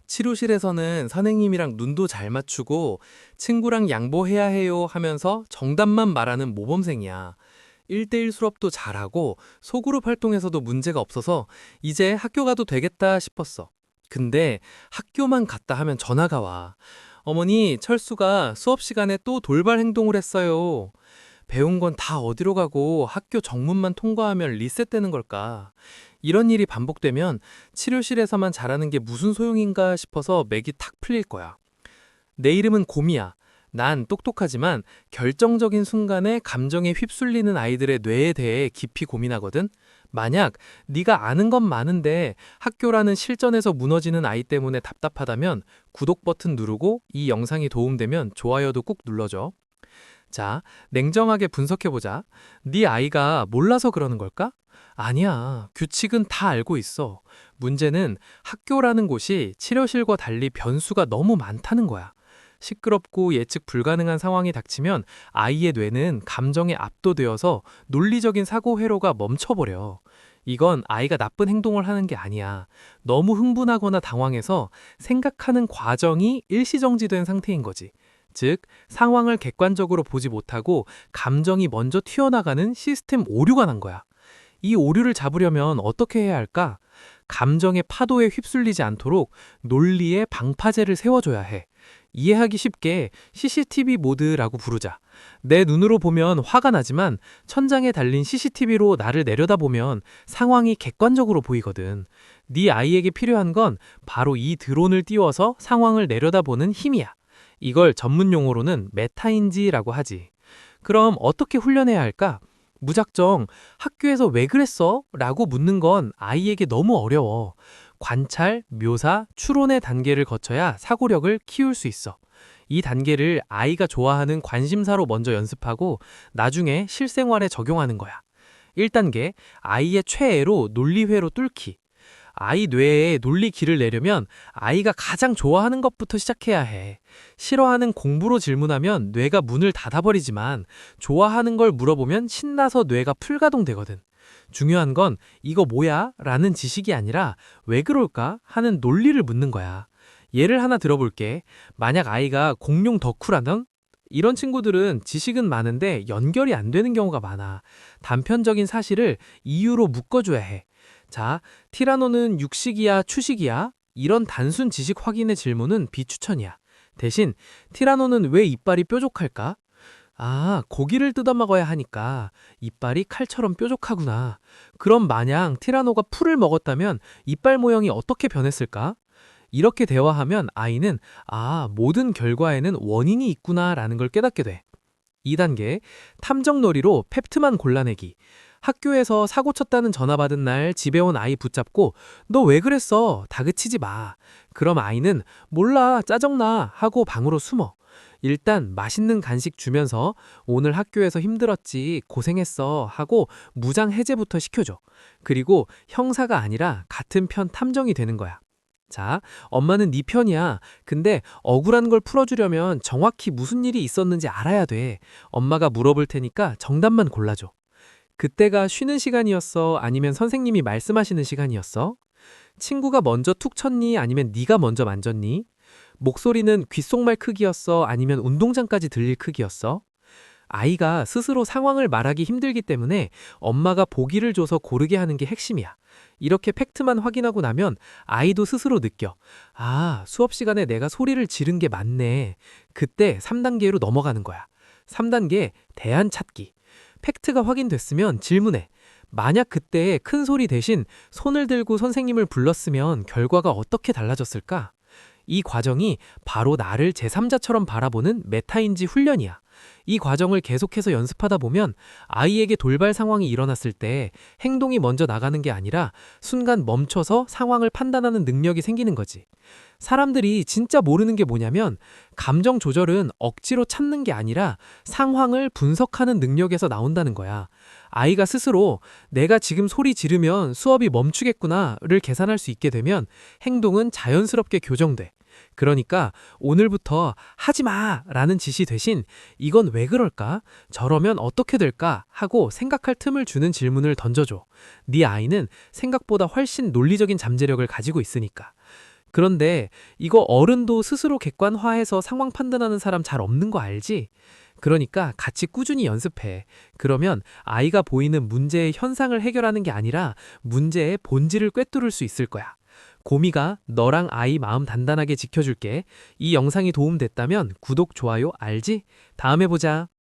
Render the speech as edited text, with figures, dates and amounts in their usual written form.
치료실에서는 선생님이랑 눈도 잘 맞추고 친구랑 양보해야 해요 하면서 정답만 말하는 모범생이야. 1대1 수업도 잘하고 소그룹 활동에서도 문제가 없어서 이제 학교 가도 되겠다 싶었어. 근데 학교만 갔다 하면 전화가 와. 어머니, 철수가 수업 시간에 또 돌발 행동을 했어요. 배운 건 다 어디로 가고 학교 정문만 통과하면 리셋되는 걸까? 이런 일이 반복되면 치료실에서만 잘하는 게 무슨 소용인가 싶어서 맥이 탁 풀릴 거야. 내 이름은 곰이야. 난 똑똑하지만 결정적인 순간에 감정에 휩쓸리는 아이들의 뇌에 대해 깊이 고민하거든. 만약 네가 아는 건 많은데 학교라는 실전에서 무너지는 아이 때문에 답답하다면 구독 버튼 누르고 이 영상이 도움되면 좋아요도 꾹 눌러줘. 자, 냉정하게 분석해보자. 네 아이가 몰라서 그러는 걸까? 아니야. 규칙은 다 알고 있어. 문제는 학교라는 곳이 치료실과 달리 변수가 너무 많다는 거야. 시끄럽고 예측 불가능한 상황이 닥치면 아이의 뇌는 감정에 압도되어서 논리적인 사고 회로가 멈춰버려. 이건 아이가 나쁜 행동을 하는 게 아니야. 너무 흥분하거나 당황해서 생각하는 과정이 일시정지된 상태인 거지. 즉, 상황을 객관적으로 보지 못하고 감정이 먼저 튀어나가는 시스템 오류가 난 거야. 이 오류를 잡으려면 어떻게 해야 할까? 감정의 파도에 휩쓸리지 않도록 논리의 방파제를 세워줘야 해. 이해하기 쉽게 CCTV 모드라고 부르자. 내 눈으로 보면 화가 나지만 천장에 달린 CCTV로 나를 내려다보면 상황이 객관적으로 보이거든. 네 아이에게 필요한 건 바로 이 드론을 띄워서 상황을 내려다보는 힘이야. 이걸 전문 용어로는 메타인지라고 하지. 그럼 어떻게 훈련해야 할까? 무작정 학교에서 왜 그랬어? 라고 묻는 건 아이에게 너무 어려워. 관찰, 묘사, 추론의 단계를 거쳐야 사고력을 키울 수 있어. 이 단계를 아이가 좋아하는 관심사로 먼저 연습하고 나중에 실생활에 적용하는 거야. 1단계, 아이의 최애로 논리회로 뚫기. 아이 뇌에 논리 길을 내려면 아이가 가장 좋아하는 것부터 시작해야 해. 싫어하는 공부로 질문하면 뇌가 문을 닫아버리지만 좋아하는 걸 물어보면 신나서 뇌가 풀가동되거든. 중요한 건 이거 뭐야? 라는 지식이 아니라 왜 그럴까? 하는 논리를 묻는 거야. 예를 하나 들어볼게. 만약 아이가 공룡 덕후라던? 이런 친구들은 지식은 많은데 연결이 안 되는 경우가 많아. 단편적인 사실을 이유로 묶어줘야 해. 자, 티라노는 육식이야, 추식이야? 이런 단순 지식 확인의 질문은 비추천이야. 대신 티라노는 왜 이빨이 뾰족할까? 아, 고기를 뜯어먹어야 하니까 이빨이 칼처럼 뾰족하구나. 그럼 만약 티라노가 풀을 먹었다면 이빨 모양이 어떻게 변했을까? 이렇게 대화하면 아이는 모든 결과에는 원인이 있구나라는 걸 깨닫게 돼. 2단계, 탐정놀이로 팩트만 골라내기. 학교에서 사고 쳤다는 전화 받은 날 집에 온 아이 붙잡고 너 왜 그랬어? 다그치지 마. 그럼 아이는 몰라, 짜증나 하고 방으로 숨어. 일단 맛있는 간식 주면서 오늘 학교에서 힘들었지, 고생했어 하고 무장 해제부터 시켜줘. 그리고 형사가 아니라 같은 편 탐정이 되는 거야. 자, 엄마는 네 편이야. 근데 억울한 걸 풀어주려면 정확히 무슨 일이 있었는지 알아야 돼. 엄마가 물어볼 테니까 정답만 골라줘. 그때가 쉬는 시간이었어? 아니면 선생님이 말씀하시는 시간이었어? 친구가 먼저 툭 쳤니? 아니면 네가 먼저 만졌니? 목소리는 귓속말 크기였어? 아니면 운동장까지 들릴 크기였어? 아이가 스스로 상황을 말하기 힘들기 때문에 엄마가 보기를 줘서 고르게 하는 게 핵심이야. 이렇게 팩트만 확인하고 나면 아이도 스스로 느껴. 아, 수업 시간에 내가 소리를 지른 게 맞네. 그때 3단계로 넘어가는 거야. 3단계, 대안 찾기. 팩트가 확인됐으면 질문해. 만약 그때 큰 소리 대신 손을 들고 선생님을 불렀으면 결과가 어떻게 달라졌을까? 이 과정이 바로 나를 제3자처럼 바라보는 메타인지 훈련이야. 이 과정을 계속해서 연습하다 보면 아이에게 돌발 상황이 일어났을 때 행동이 먼저 나가는 게 아니라 순간 멈춰서 상황을 판단하는 능력이 생기는 거지. 사람들이 진짜 모르는 게 뭐냐면 감정 조절은 억지로 참는 게 아니라 상황을 분석하는 능력에서 나온다는 거야. 아이가 스스로 내가 지금 소리 지르면 수업이 멈추겠구나를 계산할 수 있게 되면 행동은 자연스럽게 교정돼. 그러니까 오늘부터 하지 마! 라는 지시 대신 이건 왜 그럴까? 저러면 어떻게 될까? 하고 생각할 틈을 주는 질문을 던져줘. 네 아이는 생각보다 훨씬 논리적인 잠재력을 가지고 있으니까. 그런데 이거 어른도 스스로 객관화해서 상황 판단하는 사람 잘 없는 거 알지? 그러니까 같이 꾸준히 연습해. 그러면 아이가 보이는 문제의 현상을 해결하는 게 아니라 문제의 본질을 꿰뚫을 수 있을 거야. 고미가 너랑 아이 마음 단단하게 지켜줄게. 이 영상이 도움됐다면 구독, 좋아요 알지? 다음에 보자.